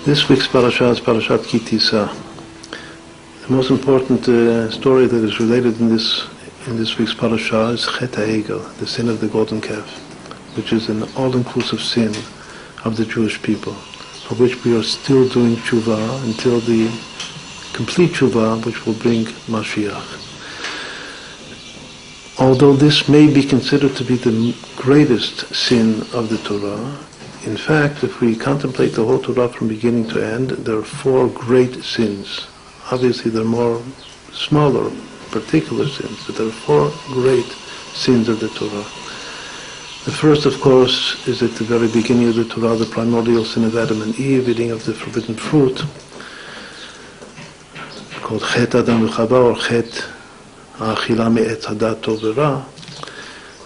This week's parashah is Parashat Ki Tisá. The most important story that is related in this week's parashah is haégel, the sin of the golden calf, which is an all-inclusive sin of the Jewish people, for which we are still doing teshuvá until the complete teshuvá, which will bring Mashiach. Although this may be considered to be the greatest sin of the Torah, in fact, if we contemplate the whole Torah from beginning to end, there are four great sins. Obviously, there are more smaller, particular sins, but there are four great sins of the Torah. The first, of course, is at the very beginning of the Torah, the primordial sin of Adam and Eve, eating of the forbidden fruit, called Adam y Javá, or todavía.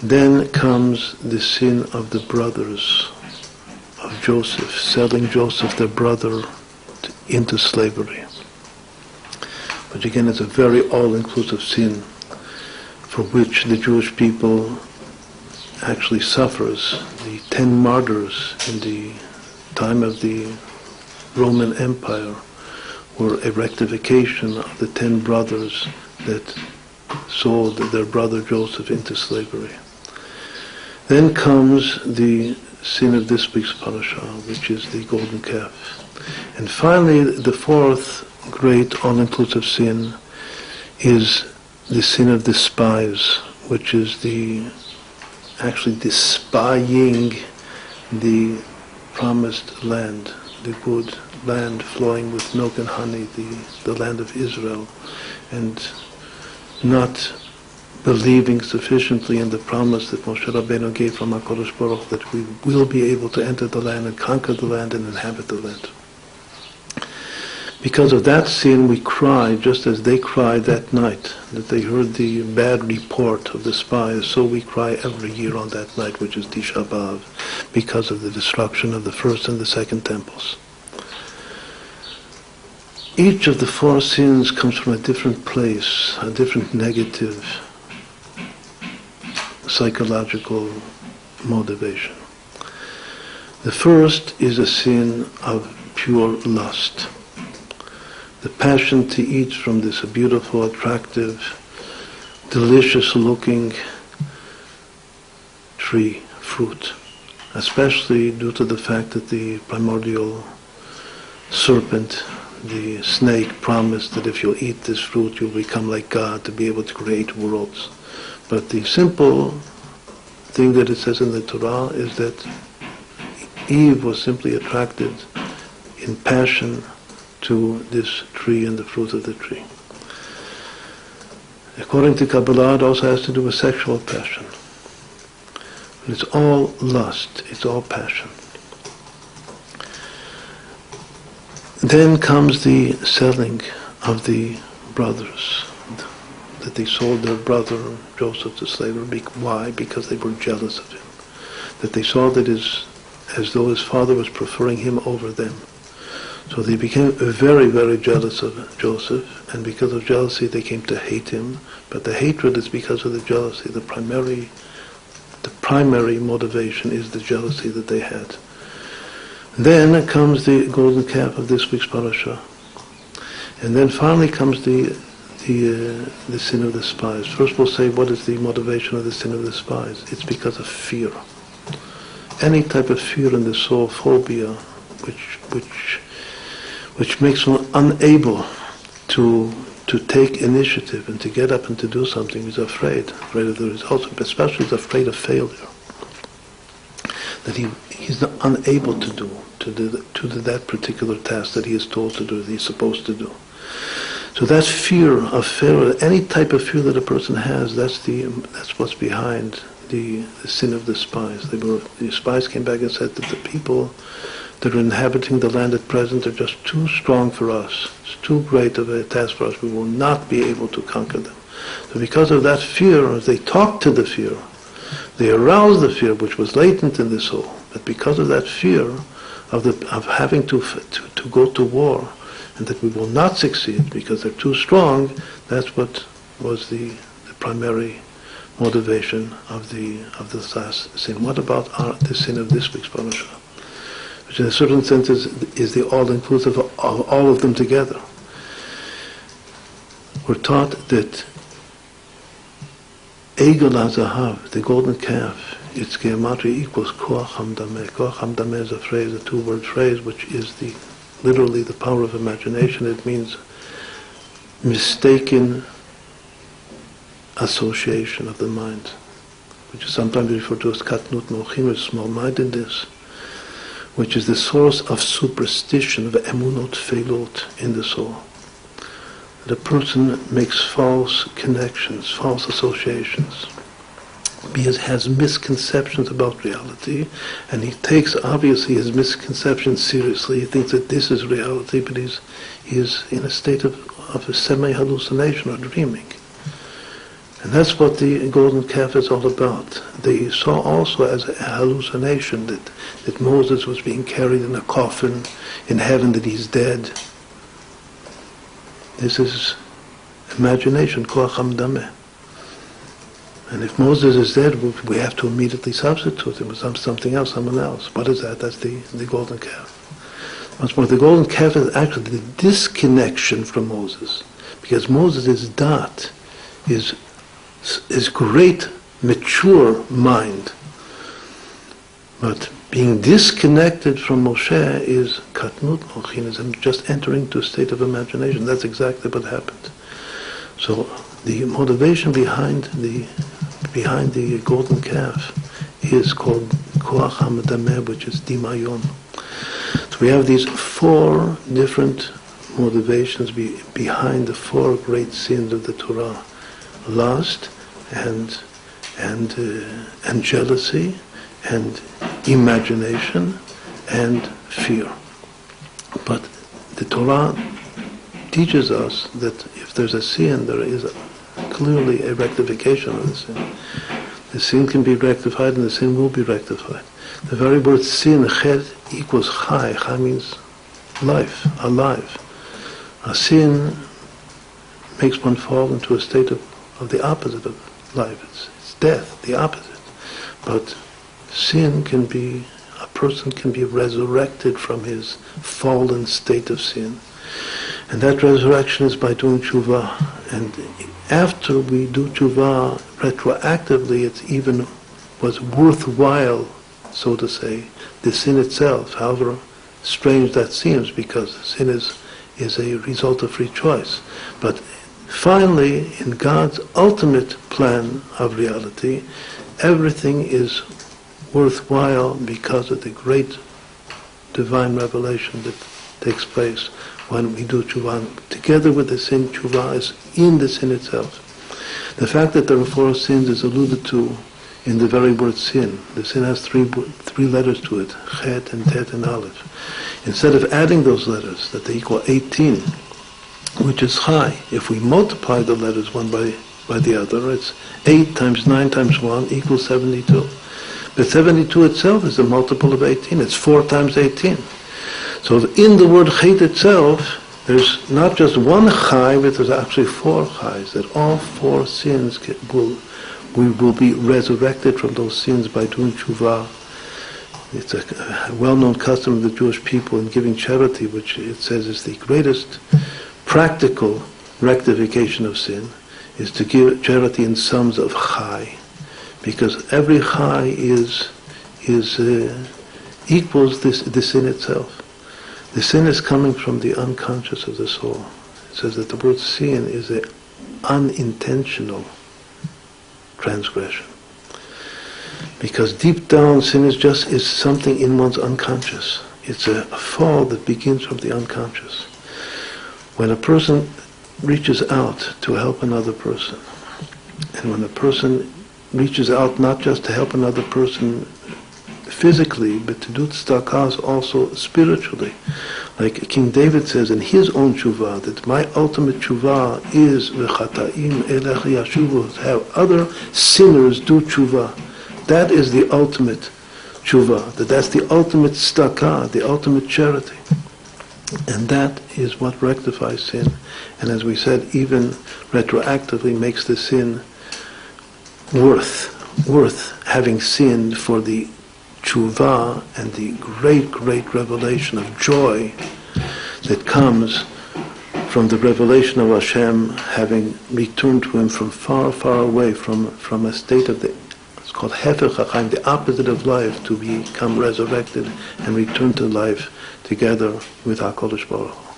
Then comes the sin of the brothers of Joseph, selling Joseph, their brother, into slavery. Which again is a very all-inclusive sin for which the Jewish people actually suffers. The 10 martyrs in the time of the Roman Empire were a rectification of the 10 brothers that sold their brother Joseph into slavery. Then comes the sin of this week's parashah, which is the golden calf. And finally, the fourth great all-inclusive sin is the sin of the spies, which is actually the spying the promised land, the good land flowing with milk and honey, the land of Israel, and not believing sufficiently in the promise that Moshe Rabbeinu gave from HaKadosh Baruch Hu that we will be able to enter the land and conquer the land and inhabit the land. Because of that sin, we cry just as they cried that night that they heard the bad report of the spies. So we cry every year on that night, which is Tisha B'Av, because of the destruction of the first and the second temples. Each of the four sins comes from a different place, a different negative psychological motivation. The first is a sin of pure lust. The passion to eat from this beautiful, attractive, delicious-looking tree, fruit, especially due to the fact that the primordial serpent, the snake, promised that if you eat this fruit, you'll become like God, to be able to create worlds. But the simple thing that it says in the Torah is that Eve was simply attracted in passion to this tree and the fruit of the tree. According to Cabalá, it also has to do with sexual passion. But it's all lust, it's all passion. Then comes the selling of the brothers, that they sold their brother Joseph to slavery. Why? Because they were jealous of him. That they saw that as though his father was preferring him over them. So they became very, very jealous of Joseph, and because of jealousy they came to hate him. But the hatred is because of the jealousy. The primary motivation is the jealousy that they had. Then comes the golden calf of this week's parashah. And then finally comes the sin of the spies. First we'll say, what is the motivation of the sin of the spies? It's because of fear. Any type of fear in the soul, phobia, which makes one unable to take initiative and to get up and to do something. He's afraid of the results, but especially he's afraid of failure. That he's not unable to do that particular task that he is told to do, that he's supposed to do. So that fear of failure, any type of fear that a person has, that's what's behind the sin of the spies. The spies came back and said that the people that are inhabiting the land at present are just too strong for us. It's too great of a task for us. We will not be able to conquer them. So because of that fear, as they talked to the fear, they aroused the fear which was latent in the soul. But because of that fear of having to go to war, and that we will not succeed because they're too strong, that's what was the primary motivation of the last sin. What about the sin of this week's parashah? which in a certain sense is the all-inclusive of all of them together. We're taught that haégel HaZahav, the golden calf, its gematria equals koach hamdameh. Koach hamdameh is a phrase, a two-word phrase, which is literally the power of imagination. It means mistaken association of the mind, which is sometimes referred to as katnut mochin, or small-mindedness, which is the source of superstition, of emunot feilot in the soul. The person makes false connections, false associations. He has misconceptions about reality, and he takes obviously his misconceptions seriously. He thinks that this is reality, but he is in a state of a semi-hallucination or dreaming. And that's what the golden calf is all about. They saw also as a hallucination that Moses was being carried in a coffin in heaven, that he's dead. This is imagination, koach hamdameh. And if Moses is dead, we have to immediately substitute him with something else, someone else. What is that? That's the golden calf. Once more, the golden calf is actually the disconnection from Moses, because Moses' dot is great, mature mind. But being disconnected from Moshe is katnut mochin, is just entering to a state of imagination. That's exactly what happened. So the motivation behind the golden calf is called koach hamdameh, which is dimayon. So we have these four different motivations behind the four great sins of the Torah: lust, and jealousy, and imagination, and fear. But the Torah teaches us that if there's a sin, there is clearly a rectification of the sin. The sin can be rectified, and the sin will be rectified. The very word sin, chet, equals chai. Chai means life, alive. A sin makes one fall into a state of the opposite of life. It's death, the opposite. But sin a person can be resurrected from his fallen state of sin. And that resurrection is by doing teshuvá. And after we do teshuvá, retroactively, it even was worthwhile, so to say, the sin itself, however strange that seems, because sin is a result of free choice. But finally, in God's ultimate plan of reality, everything is worthwhile because of the great divine revelation that takes place when we do teshuvá. Together with the sin, teshuvá is in the sin itself. The fact that there are four sins is alluded to in the very word sin. The sin has three letters to it: chet and tet and aleph. Instead of adding those letters, that they equal 18, which is chai, if we multiply the letters one by the other, it's 8 times 9 times 1 equals 72. But 72 itself is a multiple of 18. It's 4 times 18. So in the word chet itself, there's not just one chai, but there's actually 4 chais, that all 4 sins we will be resurrected from those sins by doing teshuvá. It's a well-known custom of the Jewish people in giving charity, which it says is the greatest practical rectification of sin, is to give charity in sums of chai, because every chai equals the sin itself. The sin is coming from the unconscious of the soul. It says that the word sin is an unintentional transgression, because deep down sin is something in one's unconscious. It's a fall that begins from the unconscious. When a person reaches out to help another person, and when a person reaches out not just to help another person physically, but to do tzedakah also spiritually, like King David says in his own teshuvá, that my ultimate teshuvá is v'chataim elech yashuvu, to have other sinners do teshuvá. That is the ultimate teshuvá, that's the ultimate tzedakah, the ultimate charity. And that is what rectifies sin. And as we said, even retroactively makes the sin worth having sinned for the teshuvá and the great, great revelation of joy that comes from the revelation of Hashem, having returned to Him from far, far away, from a state of it's called hefech hachaim, the opposite of life, to become resurrected and return to life together with HaKadosh Baruch Hu.